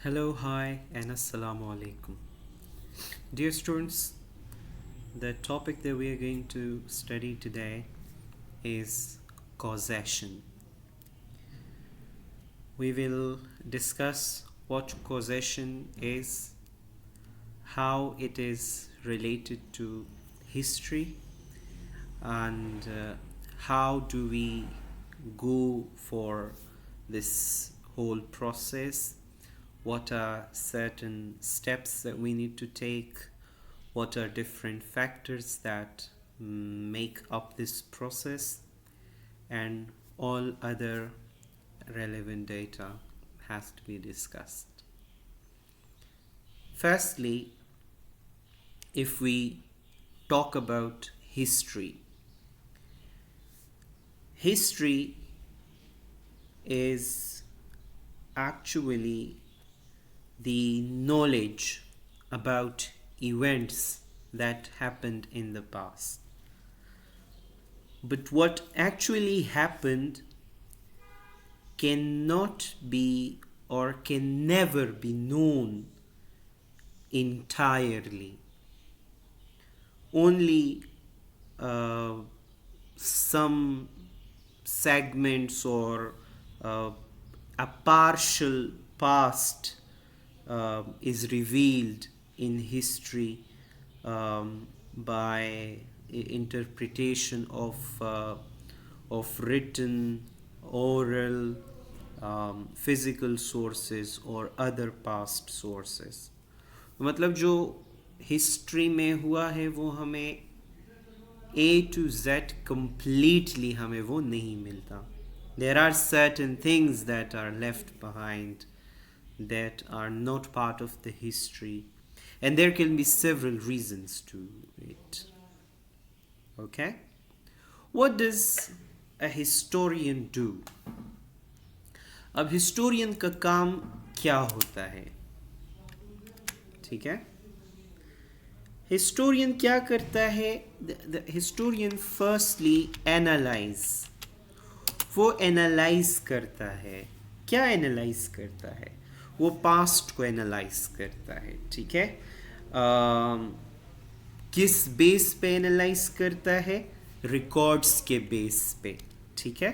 Hello, hi, and assalamu alaikum. Dear students, the topic that we are going to study today is causation. We will discuss what causation is, how it is related to history, and how do we go for this whole process. What are certain steps that we need to take? What are different factors that make up this process? And all other relevant data has to be discussed. Firstly, if we talk about history, history is actually the knowledge about events that happened in the past. But what actually happened cannot be or can never be known entirely. Only some segments or a partial past is revealed in history by interpretation of written, oral, physical sources or other past sources. मतलब जो history में हुआ है वो हमें A to Z completely हमें वो नहीं मिलता. There are certain things that are left behind that are not part of the history, and there can be several reasons to it. Okay? What does a historian do? अब historian का काम क्या होता है? ठीक है? Historian क्या करता है? The historian firstly analyze. वो एनालाइज करता है. क्या एनालाइज करता है? वो पास्ट को एनालाइज करता है. ठीक है? किस बेस पे एनालाइज करता है? रिकॉर्ड्स के बेस पे. ठीक है?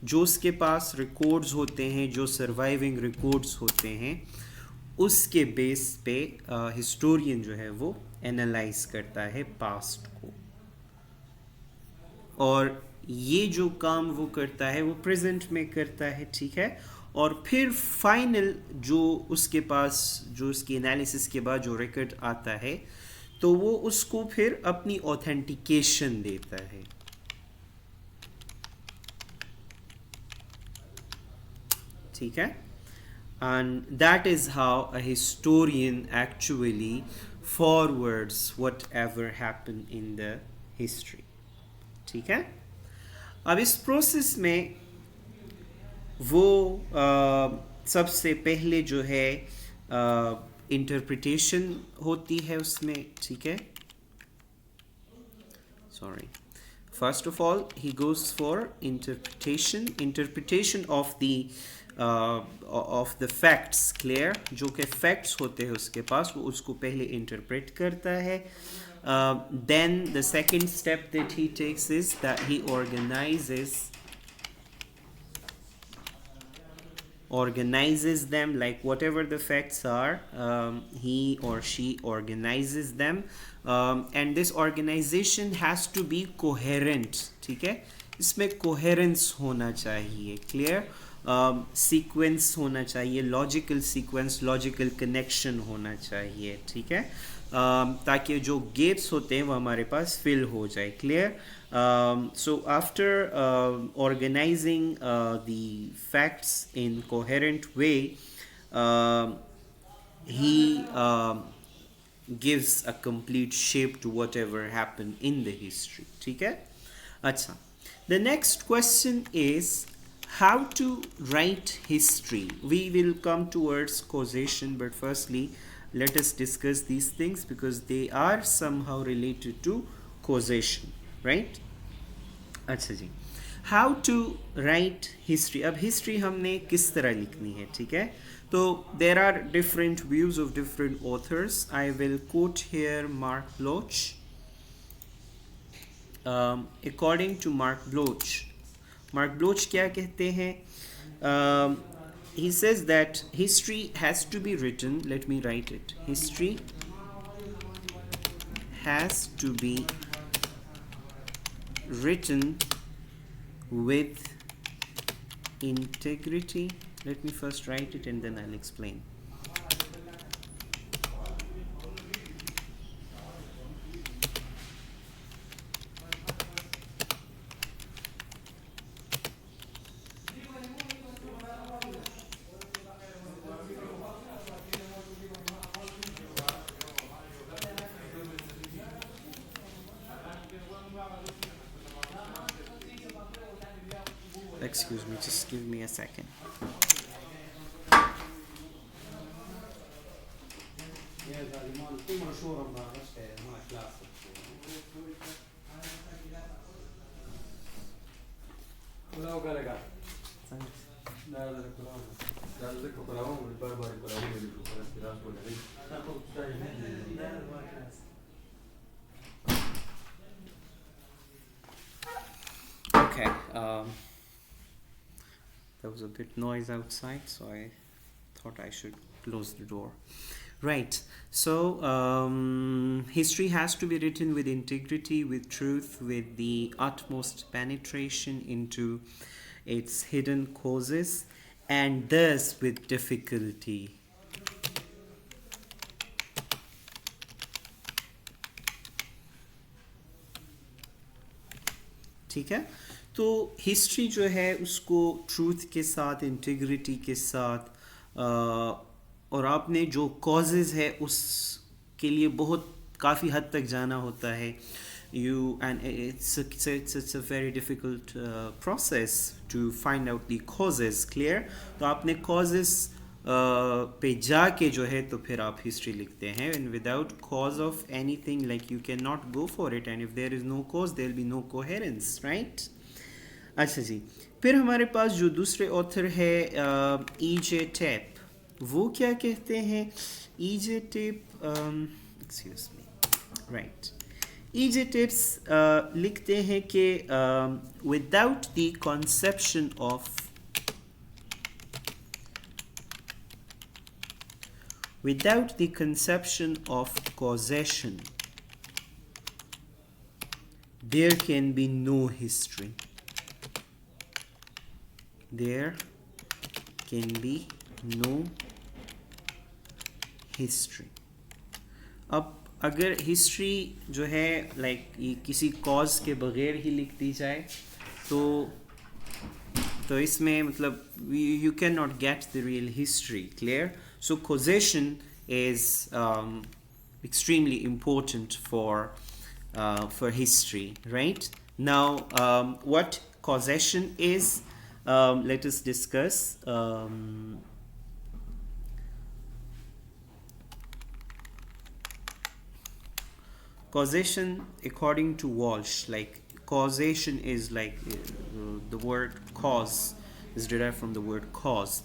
जो उसके पास रिकॉर्ड्स होते हैं, जो सर्वाइविंग रिकॉर्ड्स होते हैं, उसके बेस पे हिस्टोरियन जो है वो एनालाइज करता है पास्ट को. और ये जो काम वो करता है वो प्रेजेंट में करता है. ठीक है? और फिर फाइनल जो उसके पास जो उसकी एनालिसिस के बाद जो रिकॉर्ड आता है तो वो उसको फिर अपनी ऑथेंटिकेशन देता है. ठीक है? And that is how a historian actually forwards whatever happened in the history. ठीक है? अब इस प्रोसेस में वो सबसे पहले जो है इंटरप्रिटेशन होती है उसमें. ठीक है? Sorry. First of all, he goes for interpretation of the facts. Clear? जो के facts होते हैं उसके पास वो उसको पहले interpret करता है. Then the second step that he takes is that he organizes them, like whatever the facts are, he or she organizes them, and this organization has to be coherent. ठीक है? इसमें coherence होना चाहिए. Clear? Sequence होना चाहिए, logical sequence, logical connection होना चाहिए. ठीक है? ताकि जो gaps होते हैं वो हमारे पास fill हो जाए. Clear? So after organizing the facts in coherent way, he gives a complete shape to whatever happened in the history. ठीक है? अच्छा. The next question is how to write history. We will come towards causation, but firstly let us discuss these things because they are somehow related to causation, right? अच्छा जी. How to write history. अब history हमने किस तरह लिखनी है, ठीक है. तो there are different views of different authors. I will quote here Marc Bloch. According to Marc Bloch क्या कहते हैं? He says that history has to be written, let me write it, history has to be written with integrity. Let me first write it and then I'll explain. Excuse me, just give me a second. Okay, there was a bit noise outside, so I thought I should close the door. Right, so history has to be written with integrity, with truth, with the utmost penetration into its hidden causes, and thus with difficulty. ठीक है. तो history जो है उसको truth के साथ, integrity के साथ, और आपने जो कॉजेज़ है उसके लिए बहुत काफ़ी हद तक जाना होता है. And it's a very difficult process to find out the causes. Clear. तो आपने कॉजेज़ पे जाके जो है तो फिर आप हिस्ट्री लिखते हैं. And without cause of anything, like you can not go for it. And if there is no cause there will be no coherence. Right. अच्छा जी. फिर हमारे पास जो दूसरे ऑथर है E.J. टेप, वो क्या कहते हैं? E.J. Tape, excuse me, right. E.J. Tapes लिखते हैं कि without the conception of without the conception of causation, there can be no history. There can be no history. अब अगर हिस्ट्री जो है लाइक किसी कॉज के बगैर ही लिख दी जाए तो इसमें मतलब you cannot get the real history. Clear. So causation is extremely important for history, right? Now, what causation is, let us discuss. Causation, according to Walsh, like causation is like the word cause is derived from the word cause.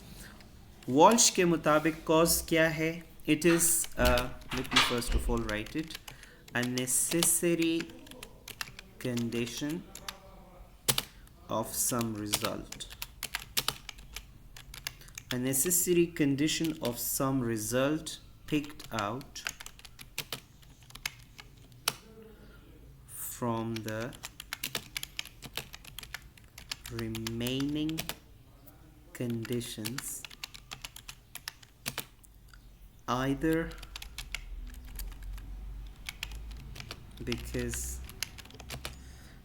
Walsh के मुताबिक cause क्या है? It is, let me first of all write it, a necessary condition of some result. A necessary condition of some result picked out from the remaining conditions, either because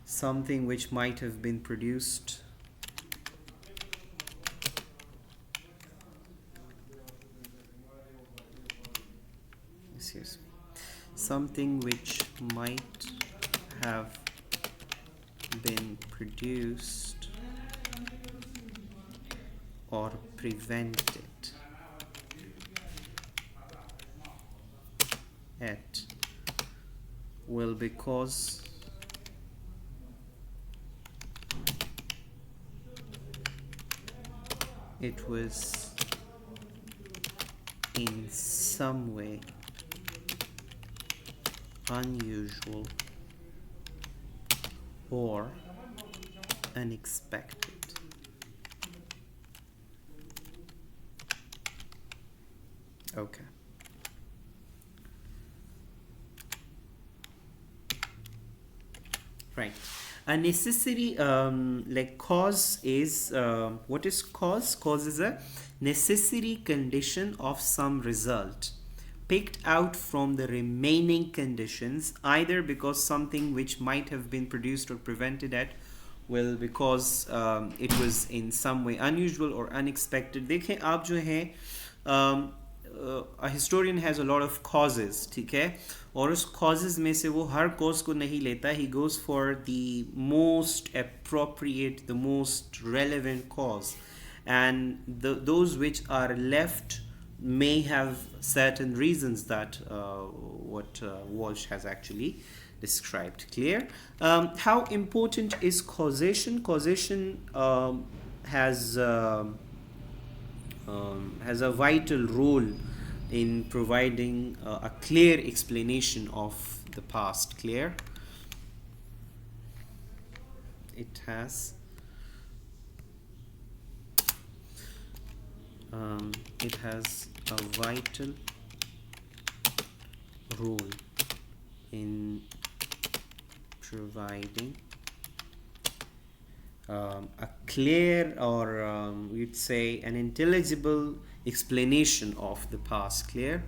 something which might have been produced something which might have been produced or prevented at will because it was in some way unusual or unexpected. Okay. Right. A necessary like cause is what is cause? Cause is a necessary condition of some result picked out from the remaining conditions, either because something which might have been produced or prevented at, well, because it was in some way unusual or unexpected. देखें आप जो हैं a historian has a lot of causes, ठीक है, और उस causes में से वो हर cause को नहीं लेता. He goes for the most appropriate, the most relevant cause, and those which are left may have certain reasons that what Walsh has actually described. Clear? How important is causation? Causation has a vital role in providing a clear explanation of the past. Clear? It has a vital role in providing a clear, or we'd say an intelligible explanation of the past. Clear?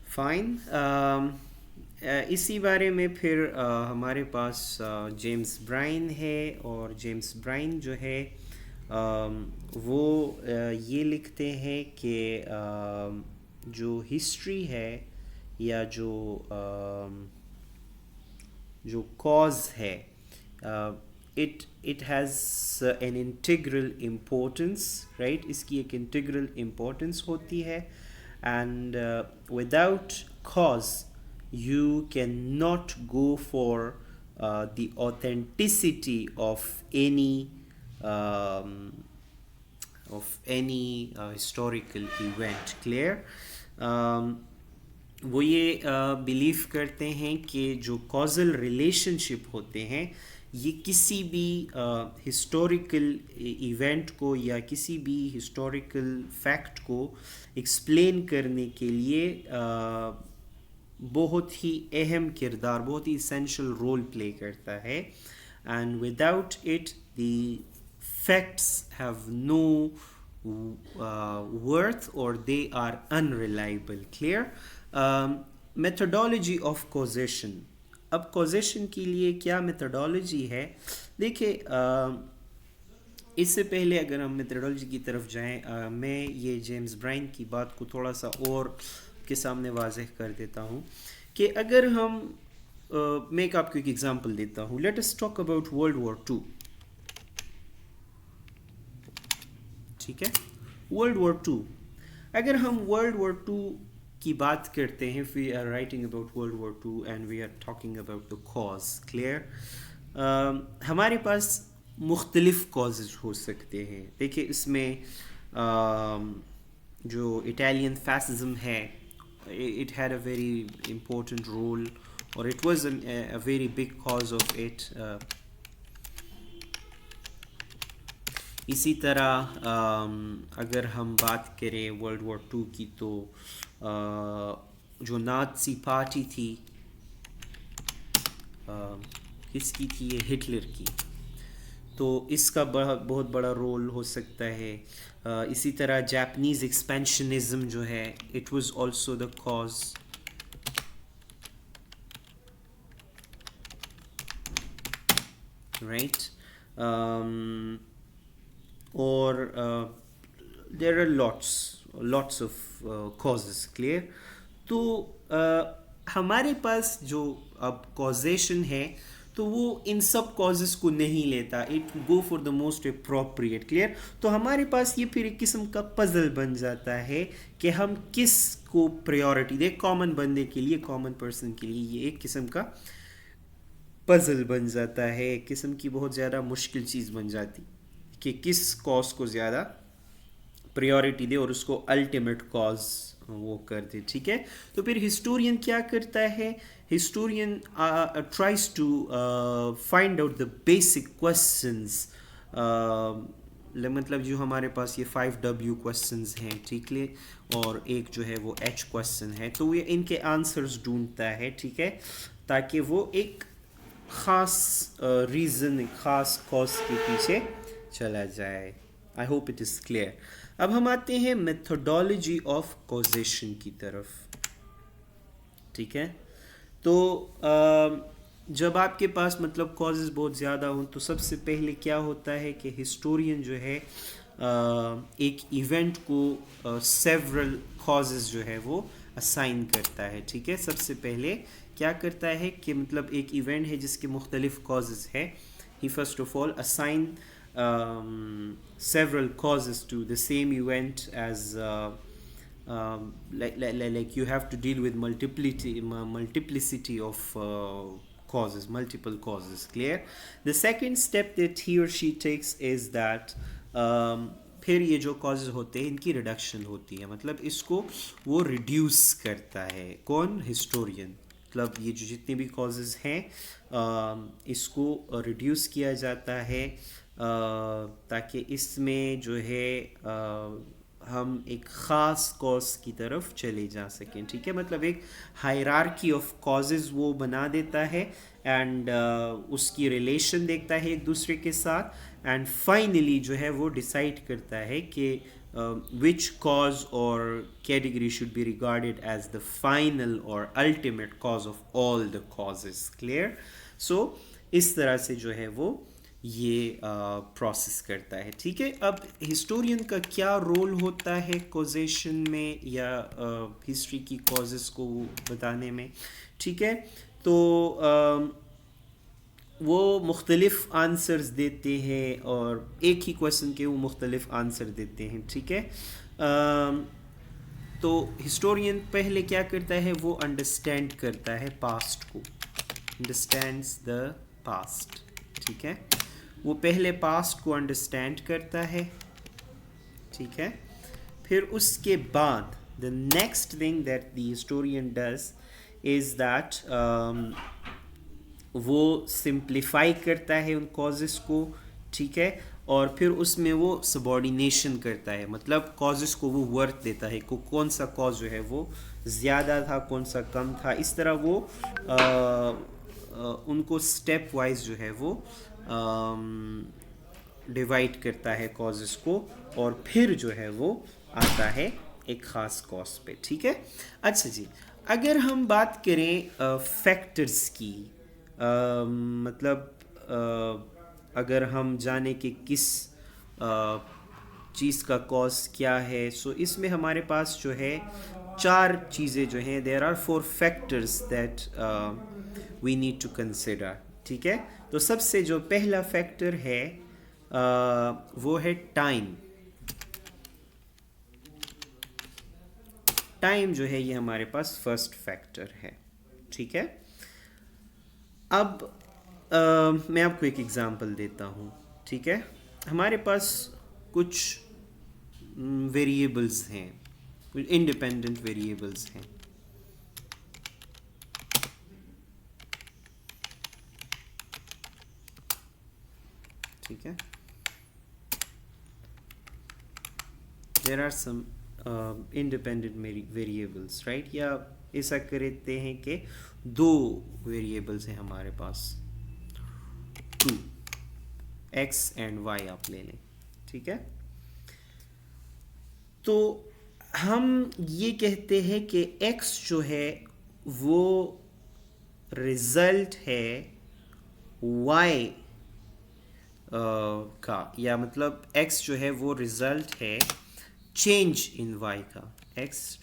Fine. इसी बारे में फिर हमारे पास James Bryan है, और James Bryan जो है वो ये लिखते हैं कि जो हिस्ट्री है या जो कॉज है, it has an integral importance, right? इसकी एक integral importance होती है, and without cause you cannot go for the authenticity of any historical event. Clear? वो ये बिलीव करते हैं कि जो कॉजल रिलेशनशिप होते हैं ये किसी भी हिस्टोरिकल इवेंट को या किसी भी हिस्टोरिकल फैक्ट को एक्सप्लेन करने के लिए बहुत ही अहम किरदार, बहुत ही इसेंशियल रोल प्ले करता है, and without it the facts have no worth, or they are unreliable. Clear? Methodology of causation. अब causation के लिए क्या methodology है? देखिए इससे पहले अगर हम methodology की तरफ जाएं, मैं ये जेम्स ब्राइन की बात को थोड़ा सा और के सामने वाज़ेह कर देता हूँ कि अगर हम मैं एक आपको एक एग्जांपल देता हूँ. Let us talk about World War II. ठीक है, वर्ल्ड वॉर टू. अगर हम वर्ल्ड वॉर टू की बात करते हैं, we are writing about World War Two and we are talking about the cause. Clear? हमारे पास मुख्तलिफ कॉजेज हो सकते हैं. देखिए इसमें जो इटालियन फैसिज्म है, it had a very important role, और it was a very big cause of it. इसी तरह अगर हम बात करें वर्ल्ड वॉर टू की, तो जो नाज़ी पार्टी थी, किसकी थी ये? हिटलर की. तो इसका बहुत बड़ा रोल हो सकता है. इसी तरह जापानीज़ एक्सपेंशनिज्म जो है, it was also the cause. Right? or there are lots of causes. Clear? तो हमारे पास जो अब causation है, तो वो इन सब कॉजेस को नहीं लेता, it go for the most appropriate. Clear? तो हमारे पास ये फिर एक किस्म का पजल बन जाता है कि हम किस को प्रायोरिटी दे। कॉमन बंदे के लिए, कॉमन पर्सन के लिए ये एक किस्म का पजल बन जाता है, एक किस्म की बहुत ज़्यादा मुश्किल चीज़ बन जाती कि किस कॉज को ज़्यादा प्रायोरिटी दे और उसको अल्टीमेट कॉज वो कर दे। ठीक है? तो फिर हिस्टोरियन क्या करता है? Historian tries to find out the basic questions, मतलब जो हमारे पास ये 5W क्वेश्चंस हैं, ठीक है, और एक जो है वो H क्वेश्चन है, तो ये इनके आंसर्स ढूंढता है, ठीक है, ताकि वो एक ख़ास रीज़न, ख़ास कॉज के पीछे चला जाए। I hope it is clear. अब हम आते हैं मेथोडोलॉजी ऑफ कॉजेशन की तरफ। ठीक है? तो जब आपके पास मतलब कॉजेज़ बहुत ज़्यादा हों तो सबसे पहले क्या होता है कि हिस्टोरियन जो है एक इवेंट को सेवरल कॉजेज़ जो है वो असाइन करता है। ठीक है? सबसे पहले क्या करता है कि मतलब एक इवेंट है जिसके मुख्तलिफ कॉजेज़ है, he first of all assign several causes to the same event as like you have to deal with multiplicity of causes, multiple causes. Clear? The second step that he or she takes is that फिर ये जो causes होते हैं इनकी reduction होती है, मतलब इसको वो reduce करता है। कौन? historian। मतलब ये जो जितने भी causes हैं इसको reduce किया जाता है ताकि इसमें जो है हम एक ख़ास कॉज की तरफ चले जा सकें। ठीक है? मतलब एक हायरार्की ऑफ कॉजेज़ वो बना देता है एंड उसकी रिलेशन देखता है एक दूसरे के साथ, एंड फाइनली जो है वो डिसाइड करता है कि which cause or category should be regarded as the final or ultimate cause of all the causes. Clear? So इस तरह से जो है वो ये प्रोसेस करता है। ठीक है? अब हिस्टोरियन का क्या रोल होता है कॉजेशन में या हिस्ट्री की कॉजेस को बताने में? ठीक है? तो वो मुख्तलिफ आंसर्स देते हैं और एक ही क्वेश्चन के वो मुख्तलिफ आंसर देते हैं। ठीक है? तो हिस्टोरियन पहले क्या करता है? वो अंडरस्टैंड करता है पास्ट को, अंडरस्टैंड्स द पास्ट। ठीक है? वो पहले पास्ट को अंडरस्टैंड करता है। ठीक है? फिर उसके बाद the next thing that the historian does is that वो सिंप्लीफाई करता है उन कॉजेस को। ठीक है? और फिर उसमें वो सबॉर्डिनेशन करता है, मतलब कॉजेस को वो वर्थ देता है को कौन सा कॉज जो है वो ज़्यादा था, कौन सा कम था। इस तरह वो उनको स्टेप वाइज जो है वो डिवाइड करता है कॉजेस को, और फिर जो है वो आता है एक ख़ास कॉज पे। ठीक है? अच्छा जी, अगर हम बात करें फैक्टर्स की, मतलब अगर हम जाने कि किस चीज़ का कॉज क्या है, सो इसमें हमारे पास जो है 4 चीज़ें जो हैं, there are 4 factors that we need to consider. ठीक है? तो सबसे जो पहला फैक्टर है वो है टाइम। टाइम जो है ये हमारे पास फर्स्ट फैक्टर है। ठीक है? अब मैं आपको एक एग्ज़ाम्पल देता हूँ। ठीक है? हमारे पास कुछ वेरिएबल्स हैं, कुछ इंडिपेंडेंट वेरिएबल्स हैं। ठीक है? There are some independent variables, right? या ऐसा करते हैं कि 2 वेरिएबल्स हैं हमारे पास, 2 x एंड y आप ले लें। ठीक है? तो हम ये कहते हैं कि x जो है वो रिजल्ट है y का, या मतलब x जो है वो रिजल्ट है चेंज इन y का। x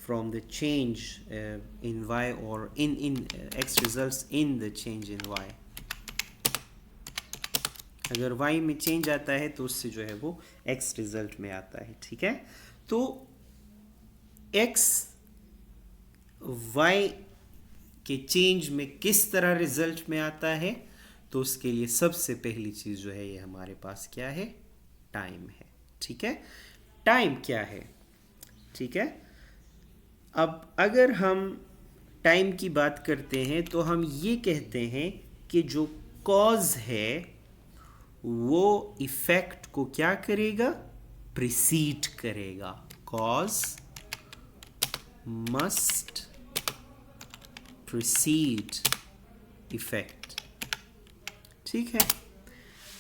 from the change in y, or in x results in the change in y. अगर y में चेंज आता है तो उससे जो है वो x रिजल्ट में आता है. ठीक है, तो x y के चेंज में किस तरह रिजल्ट में आता है, तो उसके लिए सबसे पहली चीज जो है ये हमारे पास क्या है, टाइम है. ठीक है, टाइम क्या है. ठीक है, अब अगर हम टाइम की बात करते हैं तो हम ये कहते हैं कि जो कॉज है वो इफेक्ट को क्या करेगा, प्रिसीड करेगा. Cause must precede effect. ठीक है,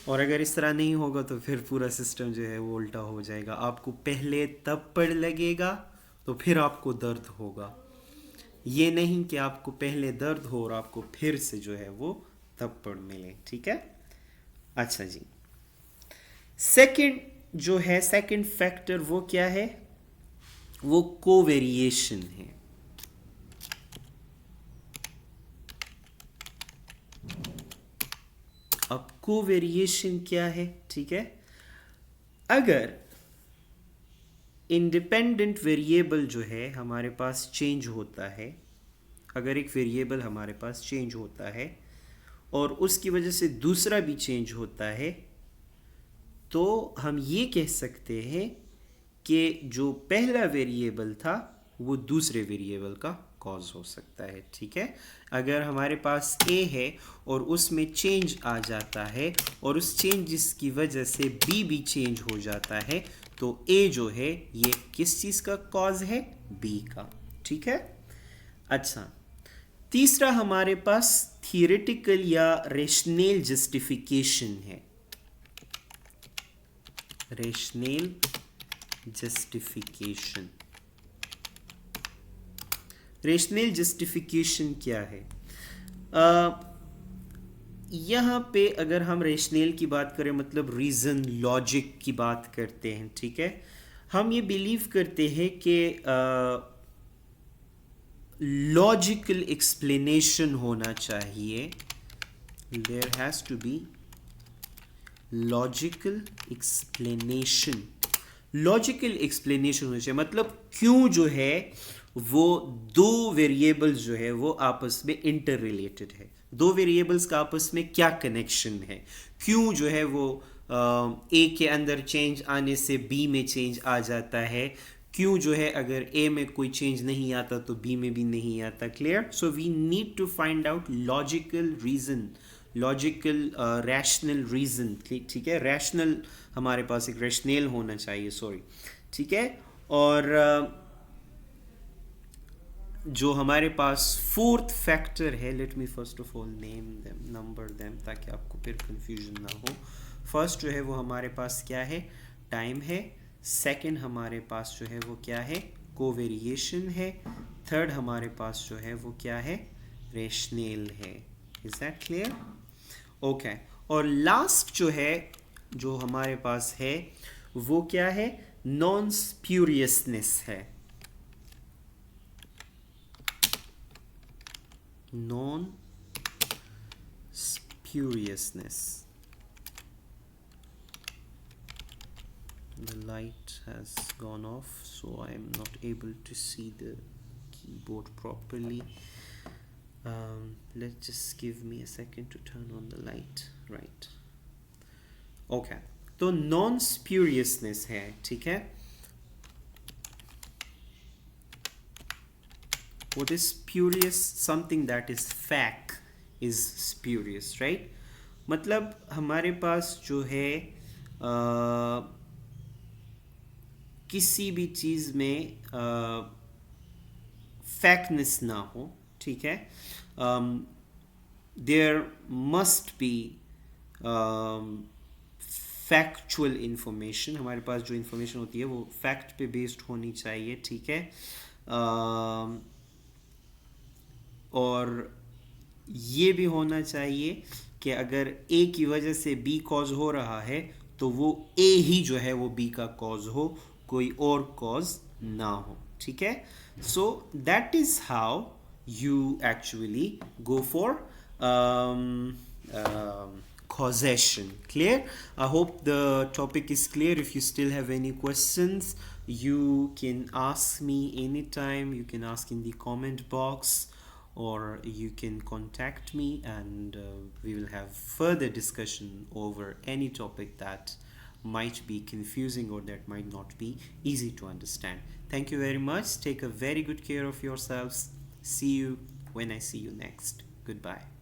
और अगर इस तरह नहीं होगा तो फिर पूरा सिस्टम जो है वो उल्टा हो जाएगा. आपको पहले थप्पड़ लगेगा तो फिर आपको दर्द होगा. ये नहीं कि आपको पहले दर्द हो और आपको फिर से जो है वो थप्पड़ मिले. ठीक है, अच्छा जी. सेकंड जो है, सेकंड फैक्टर वो क्या है, वो कोवेरिएशन है. अब कोवेरिएशन क्या है. ठीक है, अगर इंडिपेंडेंट वेरिएबल जो है हमारे पास चेंज होता है, अगर एक वेरिएबल हमारे पास चेंज होता है और उसकी वजह से दूसरा भी चेंज होता है, तो हम ये कह सकते हैं कि जो पहला वेरिएबल था वो दूसरे वेरिएबल का कॉज हो सकता है. ठीक है, अगर हमारे पास a है और उसमें चेंज आ जाता है और उस चेंजेस की वजह से b भी चेंज हो जाता है, तो a जो है ये किस चीज़ का कॉज है, b का. ठीक है, अच्छा. तीसरा हमारे पास थियोरेटिकल या रेशनल जस्टिफिकेशन है. Rational justification. रेशनल जस्टिफिकेशन क्या है. यहाँ पे अगर हम रेशनल की बात करें, मतलब रीज़न, लॉजिक की बात करते हैं. ठीक है, हम ये बिलीव करते हैं कि लॉजिकल एक्सप्लेनेशन होना चाहिए. There has to be logical explanation. Logical explanation होना चाहिए, मतलब क्यों जो है वो दो वेरिएबल्स जो है वो आपस में इंटर रिलेटेड है, दो वेरिएबल्स का आपस में क्या कनेक्शन है, क्यों जो है वो ए के अंदर चेंज आने से बी में चेंज आ जाता है, क्यों जो है अगर ए में कोई चेंज नहीं आता तो बी में भी नहीं आता. Clear. So we need to find out logical reason, logical rational reason. ठीक है, रैशनल हमारे पास एक रैशनल होना चाहिए, सॉरी. ठीक है, और जो हमारे पास फोर्थ फैक्टर है, let me first of all name them, number them, ताकि आपको फिर कंफ्यूजन ना हो. फर्स्ट जो है वो हमारे पास क्या है, टाइम है. सेकंड हमारे पास जो है वो क्या है, कोवेरिएशन है. थर्ड हमारे पास जो है वो क्या है, रेशनल है. Is that clear. ओके, और लास्ट जो है जो हमारे पास है वो क्या है, नॉन स्प्यूरियसनेस है. Non spuriousness. The light has gone off, so I am not able to see the keyboard properly. Let's just give me a second to turn on the light. Right. Okay. तो non स्प्यूरियसनेस है. ठीक है, what is spurious? Something that is fake is spurious, right? मतलब हमारे पास जो है किसी भी चीज़ में फैक्टनेस ना हो. ठीक है, there must be factual information. हमारे पास जो इंफॉर्मेशन होती है वो फैक्ट पे बेस्ड होनी चाहिए. ठीक है, और ये भी होना चाहिए कि अगर ए की वजह से बी कॉज हो रहा है तो वो ए ही जो है वो बी का कॉज हो, कोई और कॉज ना हो. ठीक है. So that is how you actually go for um, causation. Clear? I hope the topic is clear. If you still have any questions, you can ask me anytime. You can ask in the comment box, or you can contact me, and we will have further discussion over any topic that might be confusing or that might not be easy to understand. Thank you very much. Take a very good care of yourselves. See you when I see you next. Goodbye.